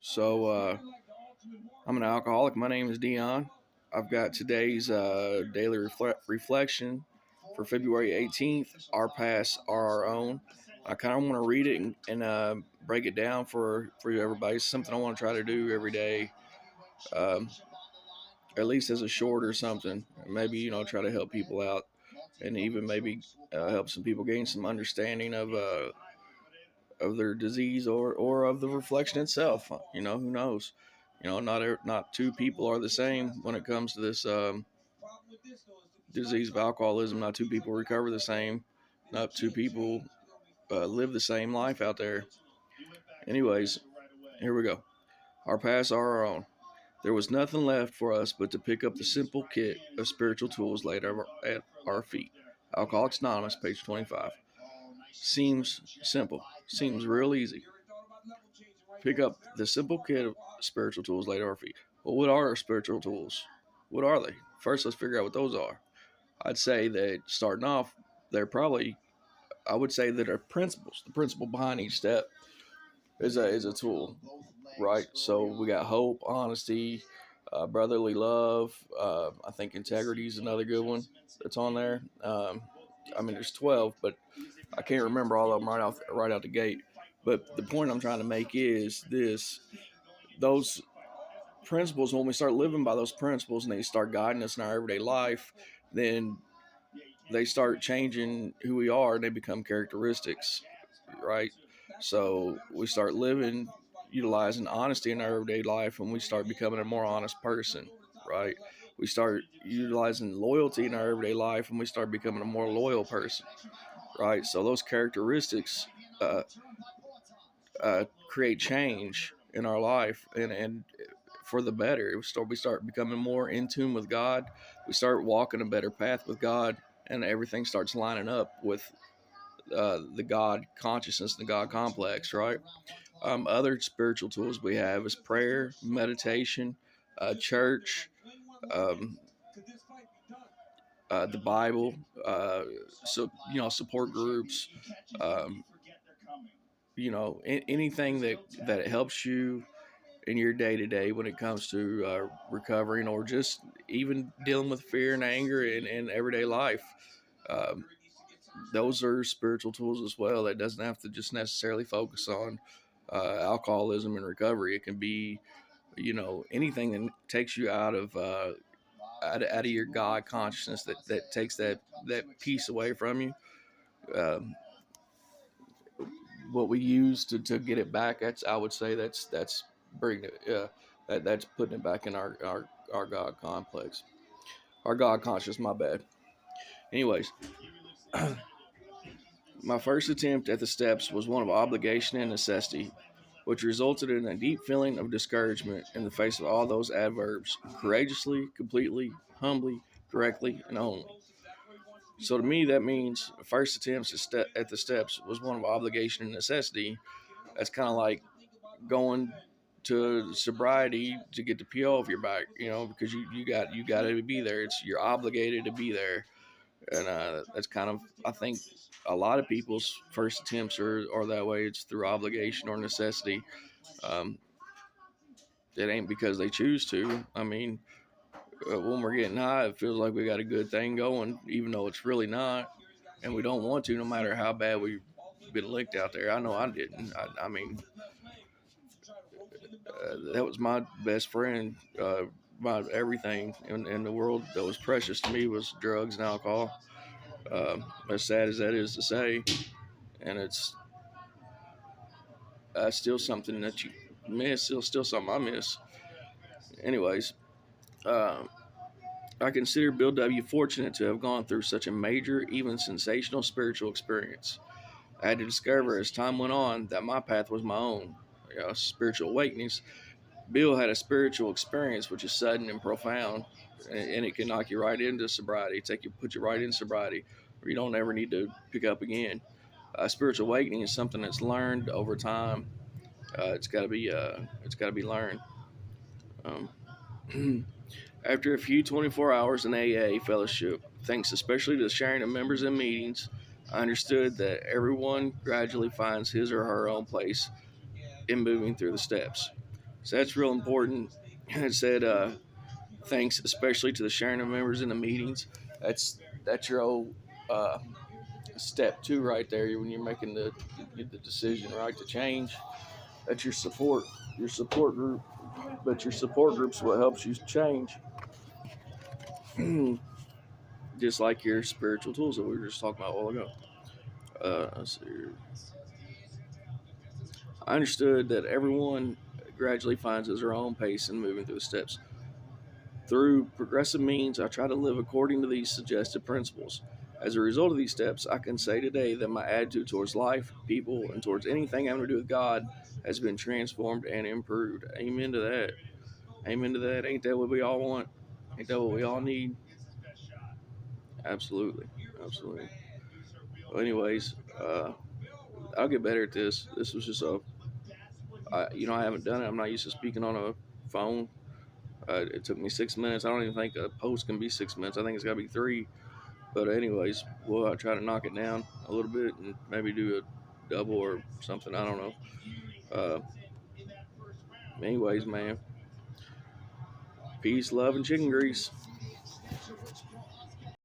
So I'm an alcoholic. My name is Dion. I've got today's daily reflection for February 18th. Our paths are our own. I kind of want to read it and break it down for everybody. It's something I want to try to do every day, um, at least as a short or something. Maybe try to help people out, and even maybe help some people gain some understanding of their disease or of the reflection itself. Who knows? Not two people are the same when it comes to this disease of alcoholism. Not two people recover the same. Not two people live the same life out there. Anyways, here we go. Our paths are our own. There was nothing left for us but to pick up the simple kit of spiritual tools laid at our feet. Alcoholics Anonymous, page 25. Seems simple. Seems real easy. Pick up the simple kit of spiritual tools laid at our feet. Well, what are our spiritual tools? What are they? First, let's figure out what those are. I'd say that starting off, I would say that our principles, the principle behind each step is a tool, right? So we got hope, honesty, brotherly love. I think integrity is another good one that's on there. There's 12, but I can't remember all of them right out the gate. But the point I'm trying to make is this: those principles, when we start living by those principles and they start guiding us in our everyday life, then they start changing who we are and they become characteristics, right? So we start living, utilizing honesty in our everyday life, and we start becoming a more honest person, right? We start utilizing loyalty in our everyday life, and we start becoming a more loyal person, right? So those characteristics uh, create change in our life, and for the better. We start becoming more in tune with God. We start walking a better path with God, and everything starts lining up with the God consciousness, the God complex, right? Other spiritual tools we have is prayer, meditation, church, um, the Bible, support groups, um, anything that helps you in your day to day when it comes to recovering or just even dealing with fear and anger in everyday life. Um, those are spiritual tools as well. That doesn't have to just necessarily focus on alcoholism and recovery. It can be, anything that takes you out of your God consciousness, that takes that peace away from you. Um, what we use to get it back, I would say that's bringing it. That's putting it back in our God complex, our God conscious. My bad. Anyways, my first attempt at the steps was one of obligation and necessity, which resulted in a deep feeling of discouragement in the face of all those adverbs: courageously, completely, humbly, directly, and only. So to me, that means first attempts at the steps was one of obligation and necessity. That's kind of like going to sobriety to get the PO off your back, because you got to be there. You're obligated to be there, and that's kind of, I think, a lot of people's first attempts are that way. It's through obligation or necessity. Um, it ain't because they choose to. When we're getting high, it feels like we got a good thing going, even though it's really not, and we don't want to, no matter how bad we've been licked out there. I know I didn't. That was my best friend. My everything in the world that was precious to me was drugs and alcohol. As sad as that is to say, and it's still something that you miss. Still something I miss. Anyways, uh, I consider Bill W. fortunate to have gone through such a major, even sensational spiritual experience. I had to discover as time went on that my path was my own. Spiritual awakenings. Bill had a spiritual experience which is sudden and profound, and it can knock you right into sobriety, put you right in sobriety, where you don't ever need to pick up again. Spiritual awakening is something that's learned over time. It's got to be learned. Um, After a few 24 hours in AA fellowship, thanks especially to the sharing of members and meetings, I understood that everyone gradually finds his or her own place in moving through the steps. So that's real important. It said, thanks especially to the sharing of members in the meetings. That's your old step two right there when you're making the decision, right, to change. That's your support group. But your support group's what helps you change. Just like your spiritual tools that we were just talking about a while ago. Let's see here. I understood that everyone gradually finds their own pace in moving through the steps. Through progressive means, I try to live according to these suggested principles. As a result of these steps, I can say today that my attitude towards life, people, and towards anything having to do with God has been transformed and improved. Amen to that. Amen to that. Ain't that what we all want? Ain't that what we all need? Absolutely. Absolutely. Well, anyways, I'll get better at this. This was just I haven't done it. I'm not used to speaking on a phone. It took me 6 minutes. I don't even think a post can be 6 minutes. I think it's got to be 3. But anyways, we'll try to knock it down a little bit and maybe do a double or something. I don't know. Uh, anyways, man, peace, love, and chicken grease.